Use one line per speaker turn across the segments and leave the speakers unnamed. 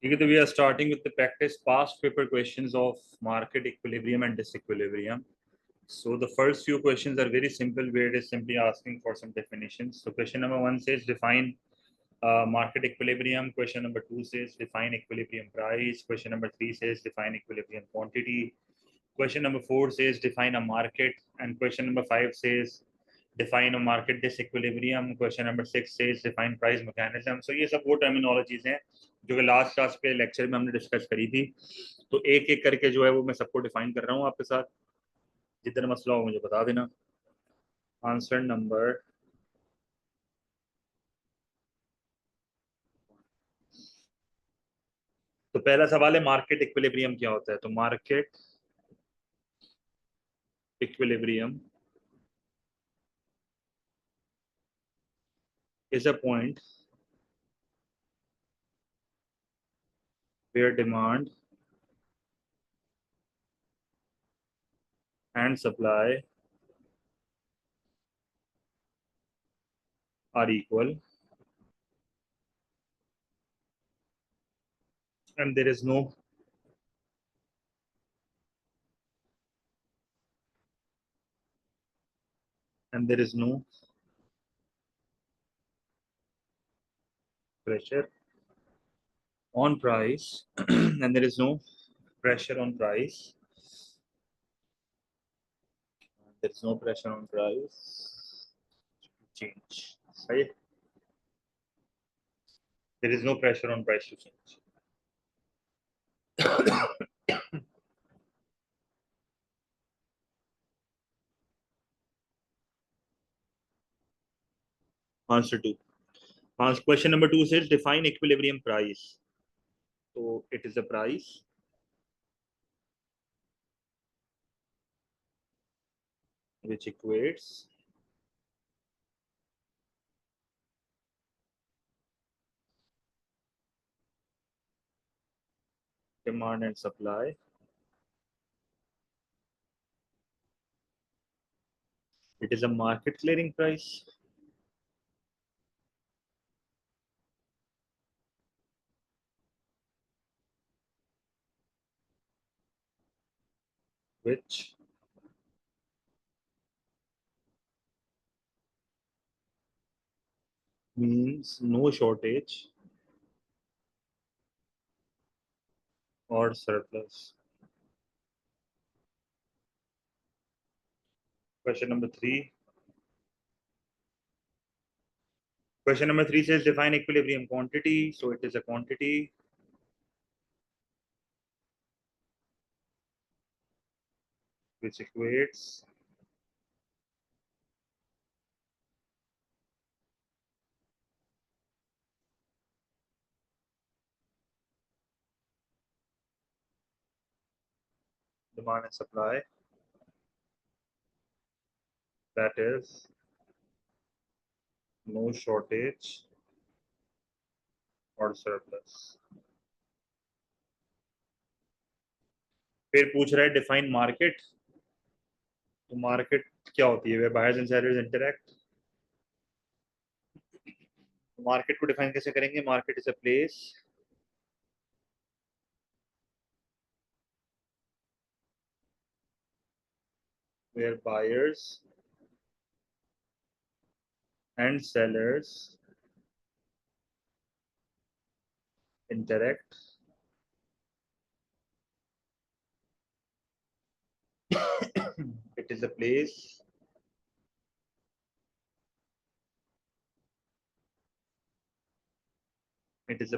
Because we are starting with the practice past paper questions of market equilibrium and disequilibrium. So the first few questions are very simple, where it is simply asking for some definitions. So question number 1 says define market equilibrium. Question number 2 says define equilibrium price. Question number 3 says define equilibrium quantity. Question number 4 says define a market, and question number 5 says define a market disequilibrium. Question number 6 says define price mechanism. So ये सब वो terminologies हैं जो कि last class के lecture में हमने discuss करी थी. तो एक एक करके जो है वो मैं सबको डिफाइन कर रहा हूँ आपके साथ. जितना मसला हो मुझे बता देना. आंसर नंबर तो पहला सवाल है मार्केट इक्विलिब्रियम क्या होता है. तो market equilibrium is a point where demand and supply are equal and there is no pressure on price and there is no pressure on price. There is no pressure on price change. Right? There is no pressure on price to change. Answer 2. Question number 2 says define equilibrium price. So it is a price which equates demand and supply. It is a market clearing price. Which means no shortage or surplus. Question number 3. Question number 3 says define equilibrium quantity. So it is a quantity which equates demand and supply. That is no shortage or surplus. फिर पूछ रहा है define market. तो market क्या होती है? Buyers and sellers interact. Market को define कैसे करेंगे? Market is a place where buyers and sellers interact it is a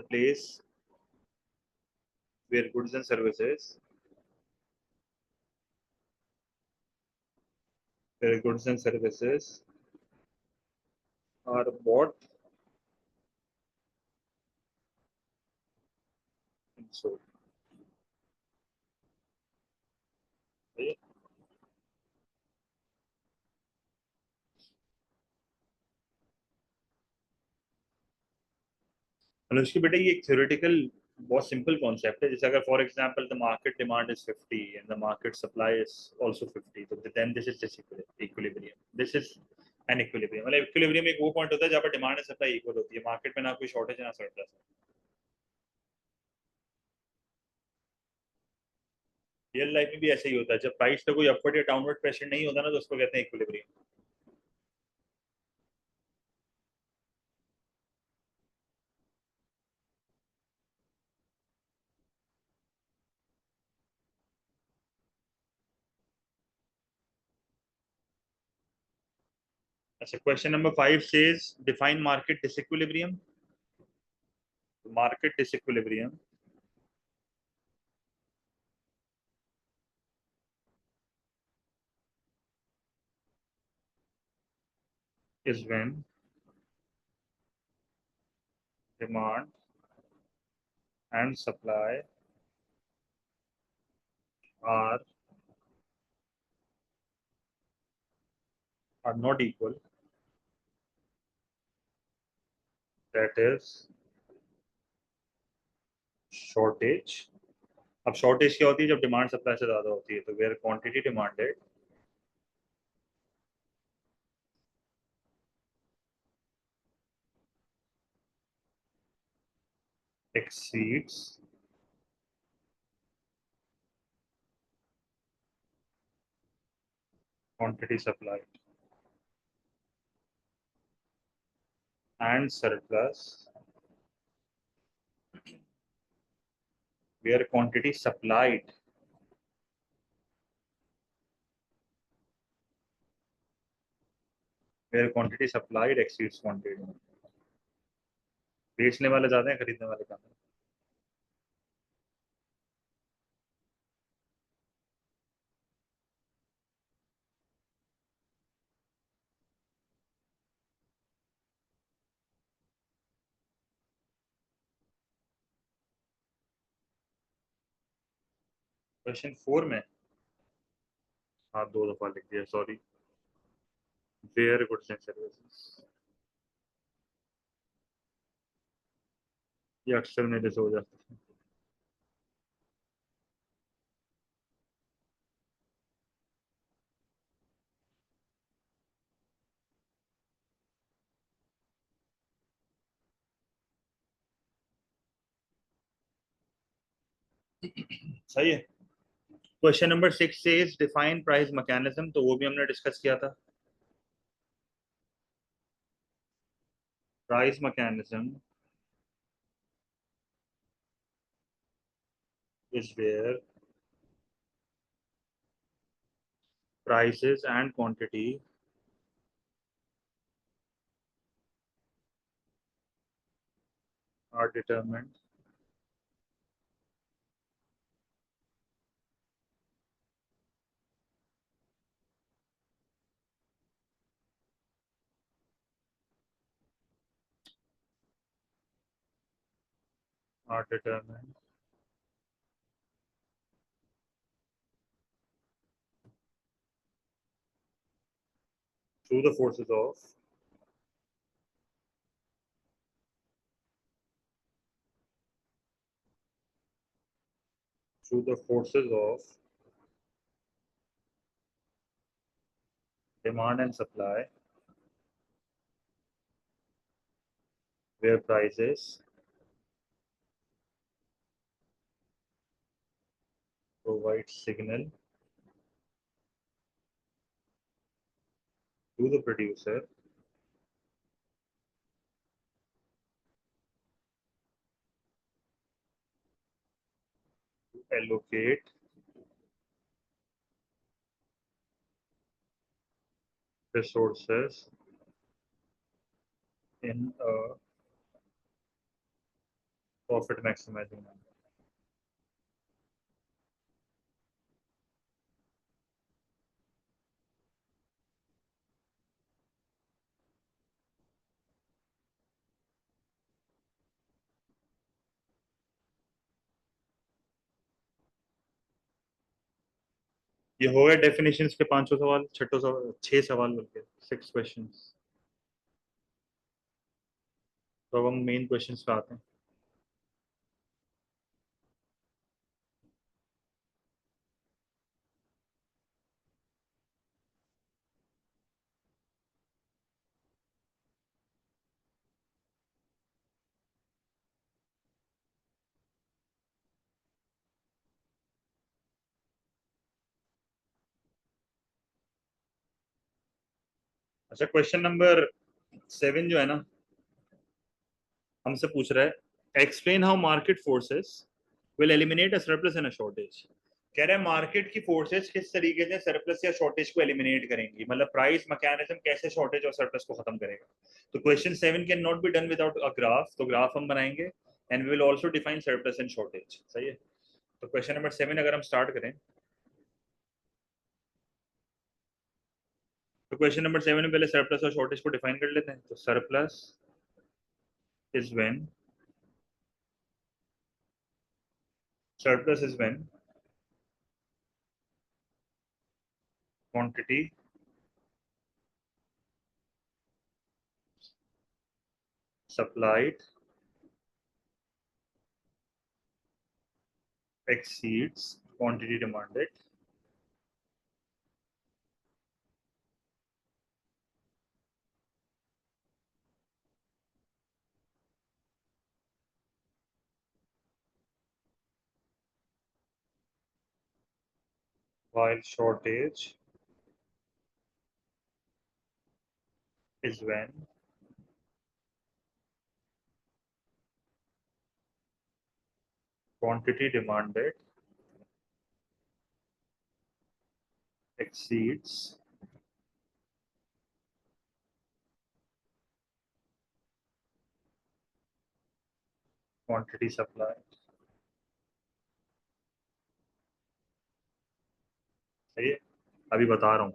place where goods and services are bought and sold. अनुष्की बेटा ये एक थ्योरेटिकल बहुत सिंपल कॉन्सेप्ट है. जैसे अगर for example the market demand is 50 and the market supply is also 50, तो then this is equilibrium. This is an equilibrium. मतलब equilibrium एक वो पॉइंट होता है जहां पर डिमांड एंड सप्लाई इक्वल होती है. मार्केट में ना कोई शॉर्टेज है ना सरप्लस है. रियल लाइफ में भी ऐसे ही होता है, जब प्राइस पे कोई अपवर्ड या डाउनवर्ड प्रेशर नहीं होता ना, तो उसको कहते हैं इक्विलिब्रियम। अच्छा, question number 5 says define market disequilibrium. Market disequilibrium is when demand and supply are not equal, that is shortage। अब शॉर्टेज क्या होती है? जब डिमांड सप्लाई से ज्यादा होती है, तो where quantity demanded exceeds quantity supplied, and surplus where quantity supplied exceeds quantity। बेचने वाले ज्यादा है, खरीदने वाले कम है। क्वेश्चन 4 में, हाँ, 2 दफा लिख दिया, sorry. Where goods and services, ये अक्सर मेरे से हो जाता है। सही है। क्वेश्चन नंबर 6 से डिफाइन प्राइस मैकेनिज्म, तो वो भी हमने डिस्कस किया था। Price mechanism is where prices and quantity are determined are determined through the forces of demand and supply, where prices provide signal to the producer to allocate resources in a profit maximizing manner। ये हो गए definitions के 500 सवाल, 6 सवाल, 6 सवाल बल्कि 6 questions. तो अब हम मेन क्वेश्चंस पे आते हैं। अच्छा, क्वेश्चन नंबर 7 जो है ना, हमसे पूछ रहा है explain how market forces will eliminate a surplus and a shortage. कह रहे हैं मार्केट की फोर्सेस किस तरीके से सरप्लस या शॉर्टेज को एलिमिनेट करेंगी, मतलब प्राइस मैकेनिज्म कैसे शॉर्टेज और सरप्लस को खत्म करेगा। तो question 7 can not be done without a graph, तो ग्राफ हम बनाएंगे and we will also define surplus and shortage. सही है। तो क्वेश्चन नंबर 7 अगर हम स्टार्ट करें, तो क्वेश्चन नंबर 7 में पहले सरप्लस और शॉर्टेज को डिफाइन कर लेते हैं। तो surplus is when, surplus is when quantity supplied exceeds quantity demanded while shortage is when quantity demanded exceeds quantity supplied। सही है, अभी बता रहा हूँ।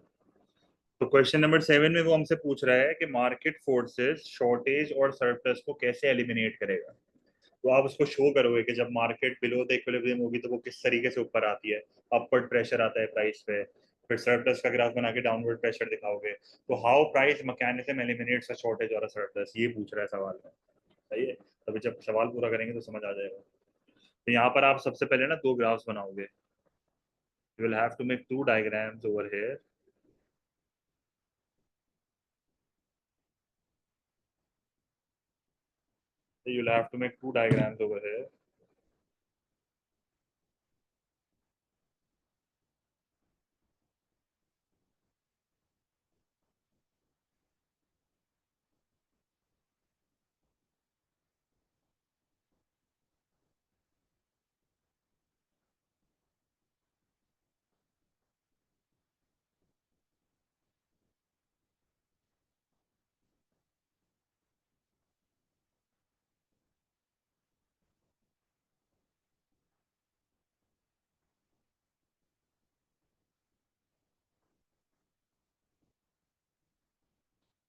तो क्वेश्चन नंबर 7 में वो हमसे पूछ रहा है कि मार्केट फोर्सेस शॉर्टेज और सरप्लस को कैसे एलिमिनेट करेगा। तो आप उसको शो करोगे कि जब मार्केट बिलो द इक्विलिब्रियम होगी तो वो किस तरीके से ऊपर आती है, अपवर्ड प्रेशर आता है प्राइस पे। फिर सरप्लस का ग्राफ बना के डाउनवर्ड प्रेशर दिखाओगे। तो how price mechanism eliminates a shortage और अ सरप्लस, ये पूछ रहा है सवाल में। सही है। तभी जब सवाल पूरा करेंगे तो समझ आ जाएगा। तो यहाँ पर आप सबसे पहले ना दो ग्राफ्स बनाओगे। You will have to make two diagrams over here. You will have to make two diagrams over here.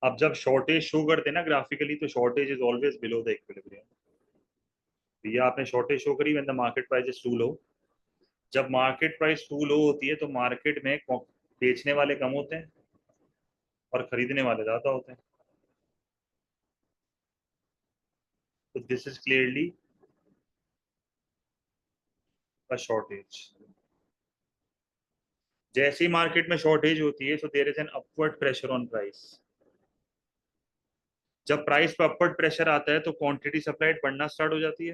अब जब शॉर्टेज शो करते हैं ना ग्राफिकली, तो shortage is always below the equilibrium. ये आपने शॉर्टेज शो करी when the market price is too low. जब मार्केट प्राइस टू लो होती है तो मार्केट में बेचने वाले कम होते हैं और खरीदने वाले ज्यादा होते हैं। तो this is clearly a shortage. जैसे ही मार्केट में शॉर्टेज होती है, so there is an upward pressure on price. जब प्राइस पर अपवर्ड प्रेशर आता है तो क्वांटिटी सप्लाइड बढ़ना स्टार्ट हो जाती है,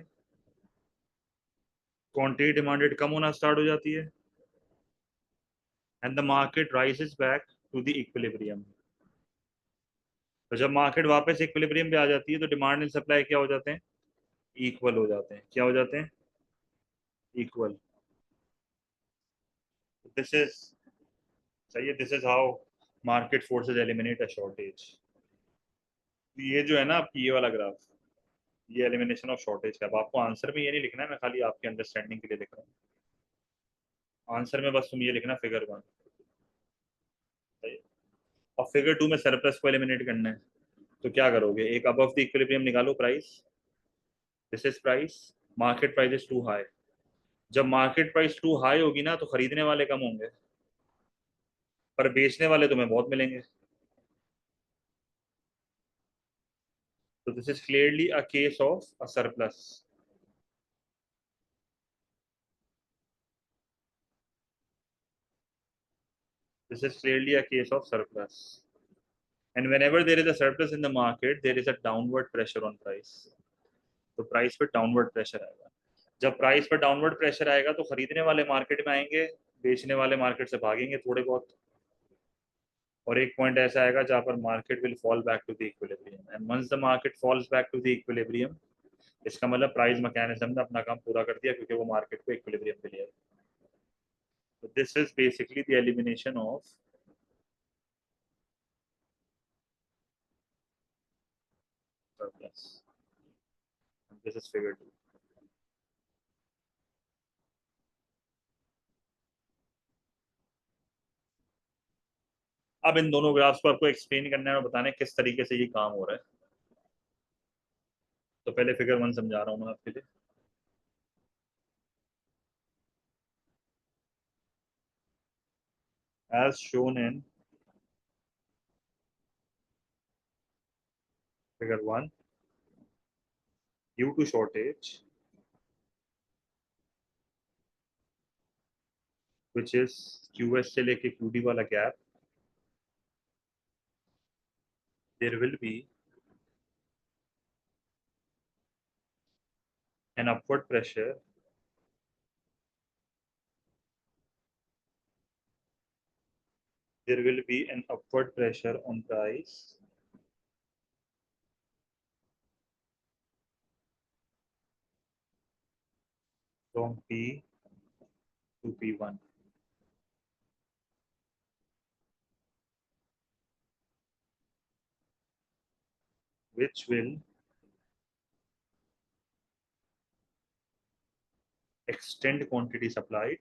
क्वांटिटी डिमांडेड कम होना स्टार्ट हो जाती है, and the market rises back to the equilibrium. तो जब मार्केट वापस इक्विलिब्रियम पे आ जाती है तो डिमांड एंड सप्लाई क्या हो जाते हैं, इक्वल हो जाते हैं। क्या हो जाते हैं, इक्वल। दिस इज, सही है, this is how market forces eliminate a shortage. ये जो है ना आपकी ये वाला ग्राफ, ये एलिमिनेशन ऑफ शॉर्टेज का। अब आपको आंसर में ये नहीं लिखना है, मैं खाली आपके अंडरस्टैंडिंग के लिए लिख रहा हूँ। आंसर में बस तुम ये लिखना फिगर 1। सही है। और फिगर 2 में सरप्लस को एलिमिनेट करना है। तो क्या करोगे, एक अबव द इक्विलिब्रियम निकालो price, this is price, market price is too high. जब मार्केट प्राइस टू हाई होगी ना तो खरीदने वाले कम होंगे, पर बेचने वाले तुम्हें बहुत मिलेंगे। तो this is clearly a case of a surplus. This is clearly a case of surplus. And whenever there is a surplus in the market, there is a downward pressure on price. तो price पे downward pressure आएगा। जब price पे downward pressure आएगा तो खरीदने वाले market में आएंगे, बेचने वाले मार्केट से भागेंगे थोड़े बहुत। और एक पॉइंट ऐसा आएगा जहां पर market will fall back to the equilibrium, and once the market falls back to the equilibrium, इसका मतलब प्राइस मैकेनिज्म ने अपना काम पूरा कर दिया, क्योंकि वो मार्केट को इक्विलिब्रियम पे ले आया। So this is basically the elimination of surplus. This is figure 2. अब इन दोनों ग्राफ्स को आपको एक्सप्लेन करना है और बताना है किस तरीके से ये काम हो रहा है। तो पहले फिगर 1 समझा रहा हूँ मैं आपके लिए। As shown in figure 1, due to shortage, which is QS से लेके QD वाला gap, there will be an upward pressure on price from P to P1, which will extend quantity supplied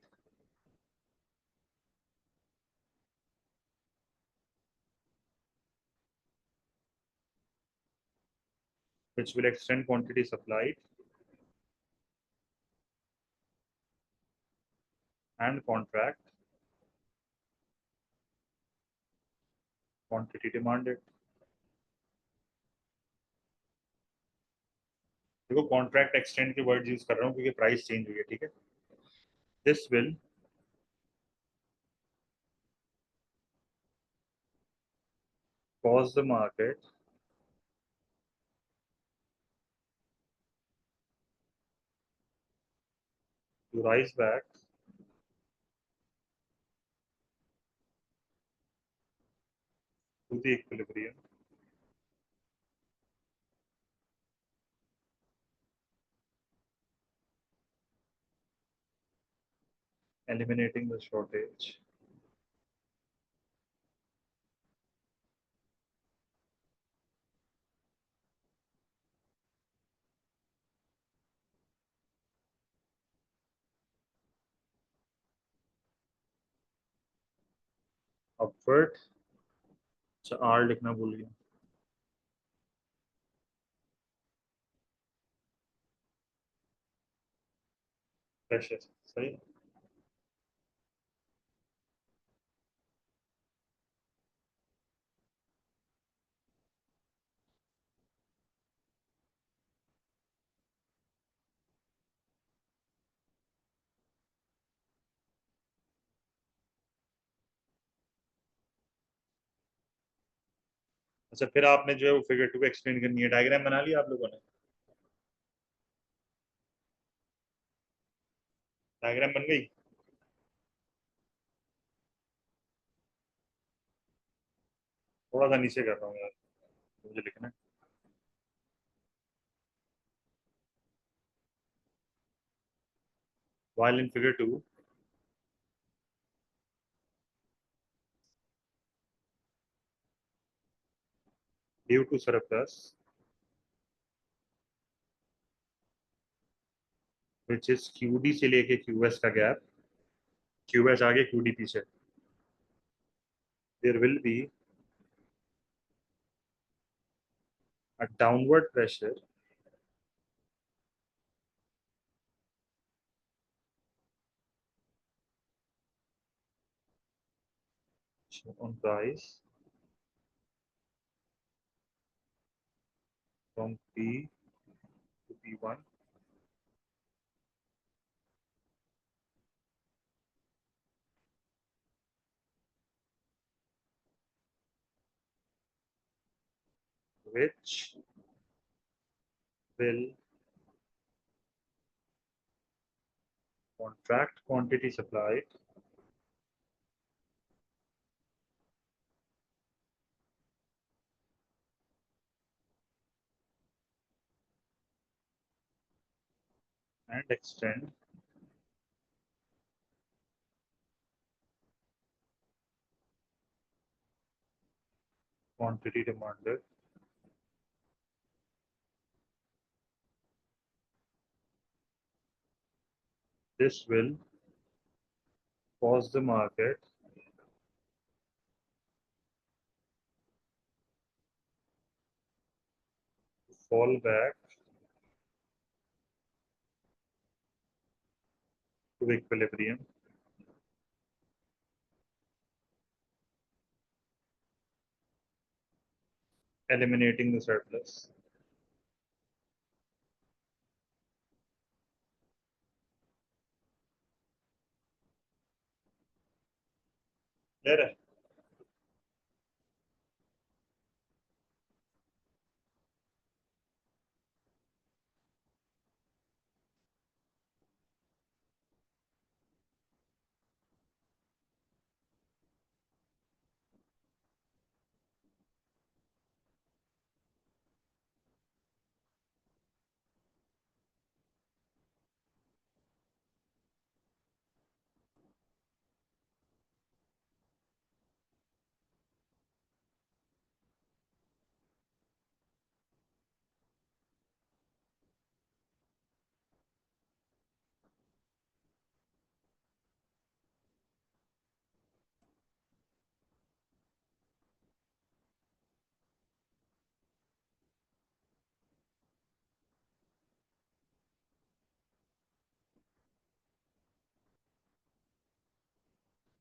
and contract quantity demanded. देखो contract extend के word use कर रहा हूँ क्योंकि price change हुई है, ठीक है। This will cause the market to rise back to the equilibrium, eliminating the shortage. Upward, अच्छा R लिखना भूल गया, प्रेशर, सही। अच्छा फिर आपने जो है वो फिगर 2 एक्सप्लेन करनी है, डायग्राम बना लिया आप लोगों ने? डायग्राम बन गई? थोड़ा सा नीचे कर रहा हूँ यार, मुझे लिखना है। While in figure 2, due to surplus, which is QD से लेके QS का गैप, QS आगे QD पीछे, there will be a downward pressure on price from P to P1, which will contract quantity supplied and extend quantity demanded this will cause the market to fall back to equilibrium, eliminating the surplus. Clear है?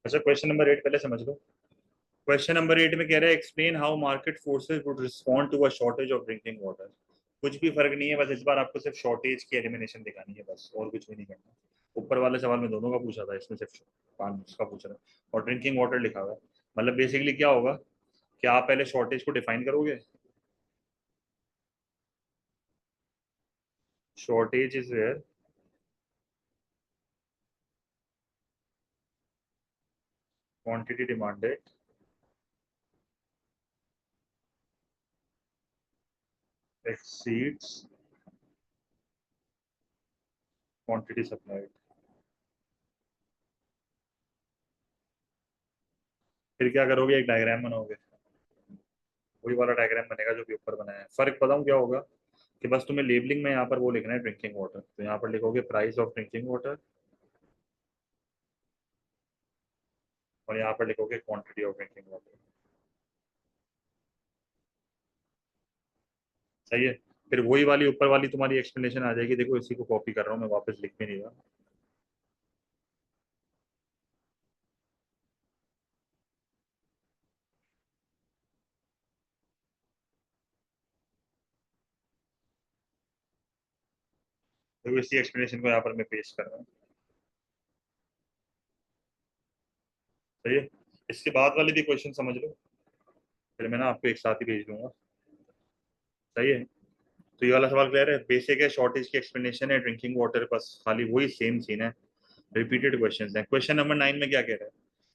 अच्छा, question number 8 पहले समझ लो। Question number 8 में कह रहा है explain how market forces would respond to a shortage of drinking water. कुछ भी फर्क नहीं है, बस इस बार आपको सिर्फ शॉर्टेज की एलिमिनेशन दिखानी है, बस और कुछ भी नहीं करना। ऊपर वाले सवाल में दोनों का पूछा था, इसमें सिर्फ पानी का पूछ रहा है और ड्रिंकिंग वाटर लिखा हुआ है। मतलब बेसिकली क्या होगा कि आप पहले शॉर्टेज को डिफाइन करोगे। Shortage is where quantity demanded exceeds quantity supplied। फिर क्या करोगे, एक डायग्राम बनाओगे, वही वाला डायग्राम बनेगा जो भी ऊपर बनाया है। फर्क बताऊं क्या होगा कि बस तुम्हें लेबलिंग में यहाँ पर वो लिखना है ड्रिंकिंग वाटर, तो यहाँ पर लिखोगे प्राइस ऑफ ड्रिंकिंग वाटर और यहाँ पर लिखोगे क्वांटिटी ऑफ ड्रिंकिंग वाटर। सही है। फिर वही वाली ऊपर वाली तुम्हारी एक्सप्लेनेशन आ जाएगी। देखो इसी को कॉपी कर रहा हूँ मैं, वापस लिख भी नहीं रहा। देखो इसी एक्सप्लेनेशन को यहाँ पर मैं पेश कर रहा हूँ। सही है। इसके बाद वाले भी क्वेश्चन समझ लो, फिर मैं ना आपको एक साथ ही भेज दूंगा। सही है। तो ये वाला सवाल क्लियर है, बेसिक है, शॉर्टेज की एक्सप्लेनेशन है, ड्रिंकिंग वाटर, बस खाली वही सेम सीन है, रिपीटेड क्वेश्चंस हैं। क्वेश्चन नंबर 9 में क्या कह रहा है,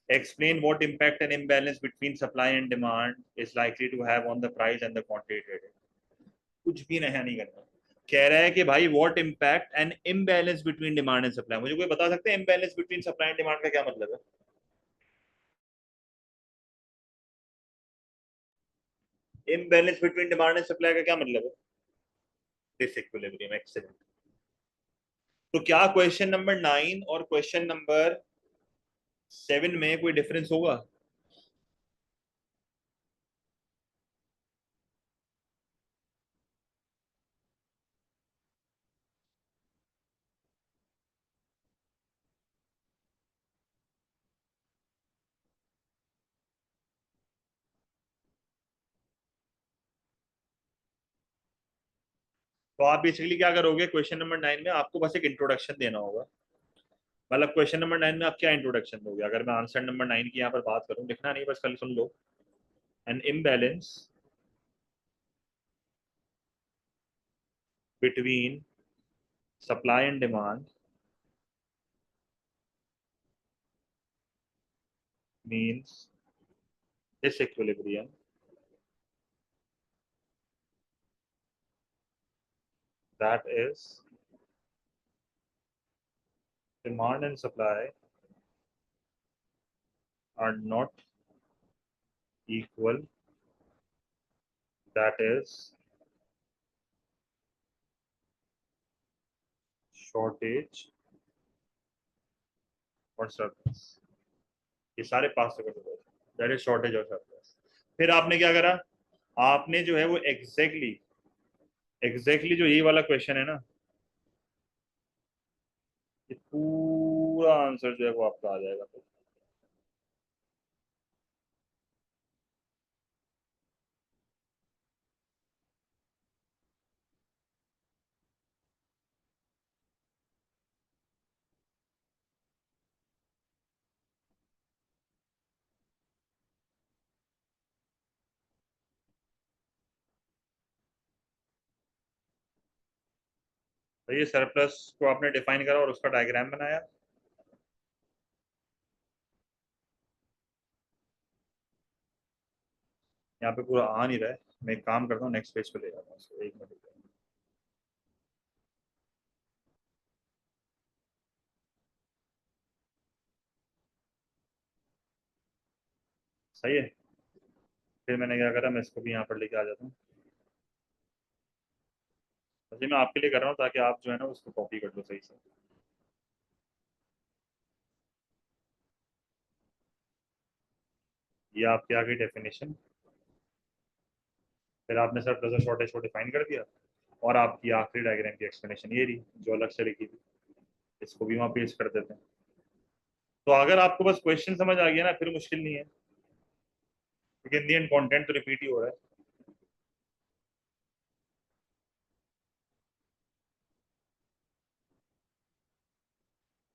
explain what impact an imbalance between supply and demand is likely to have on the price and the quantity traded. कुछ भी नया नहीं करना। कह रहा है कि भाई what impact an imbalance between demand and supply. मुझे कोई बता सकते हैं imbalance between supply and demand का क्या मतलब है? Imbalance between demand and supply का क्या मतलब है? डिसइक्विलिब्रियम। एक्सीलेंट। तो क्या क्वेश्चन नंबर 9 और क्वेश्चन नंबर 7 में कोई डिफरेंस होगा? तो आप बेसिकली क्या करोगे, क्वेश्चन नंबर 9 में आपको बस एक इंट्रोडक्शन देना होगा। मतलब क्वेश्चन नंबर 9 में आप क्या इंट्रोडक्शन दोगे? अगर मैं आंसर नंबर 9 की यहाँ पर बात करूँ, लिखना नहीं, बस कल सुन लो। An imbalance between supply and demand means disequilibrium that is demand and supply are not equal, that is shortage और सरप्लस। ये सारे पास से दैट इज शॉर्टेज और सरप्लस। फिर आपने क्या करा, आपने जो है वो एग्जैक्टली जो ये वाला क्वेश्चन है ना, ये पूरा आंसर जो है वो आपका आ जाएगा। तो ये सरप्लस को आपने डिफाइन करा और उसका डायग्राम बनाया। यहाँ पे पूरा आ नहीं रहा है, मैं एक काम करता हूँ नेक्स्ट पेज पे ले जाता हूँ उसको, एक मिनट। सही है। फिर मैंने क्या करा, मैं इसको भी यहाँ पर लेके आ जाता हूँ। जी मैं आपके लिए कर रहा हूँ ताकि आप जो है ना उसको कॉपी कर लो सही से। ये आपकी आ गई डेफिनेशन। फिर आपने सर प्लस शॉर्टेज को डिफाइन कर दिया, और आपकी आखिरी डायग्राम की एक्सप्लेनेशन ये रही जो अलग से लिखी थी। इसको भी वहाँ पेस्ट कर देते हैं। तो अगर आपको बस क्वेश्चन समझ आ गया ना, फिर मुश्किल नहीं है, क्योंकि इन दी एंड कंटेंट तो रिपीट ही हो रहा है।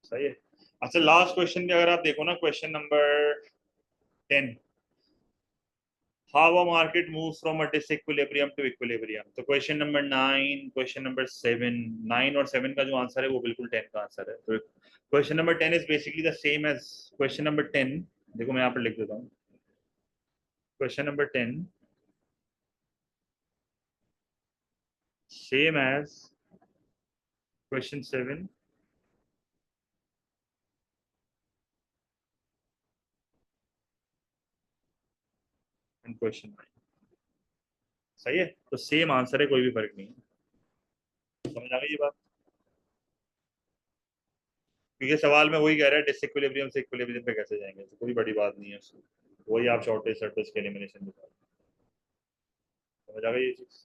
सही है। अच्छा लास्ट क्वेश्चन भी अगर आप देखो ना, question number 10, how a market moves from a disequilibrium to equilibrium. तो क्वेश्चन नंबर 9, क्वेश्चन नंबर 7, 9 और 7 का जो आंसर है वो बिल्कुल 10 का आंसर है। तो question number 10 is basically the same as question number 10। देखो मैं यहाँ पर लिख देता हूँ, question number 10 same as question 7 and question 9। सही है, तो सेम आंसर है, कोई भी फर्क नहीं है। समझ आ गई ये बात? क्योंकि सवाल में वही कह रहा है डिसइक्विलिब्रियम से इक्विलिब्रियम पे कैसे जाएंगे, तो कोई बड़ी बात नहीं है उसको। वही आप शॉर्टेज सर्टेज के एलिमिनेशन में समझ आ गई ये चीज।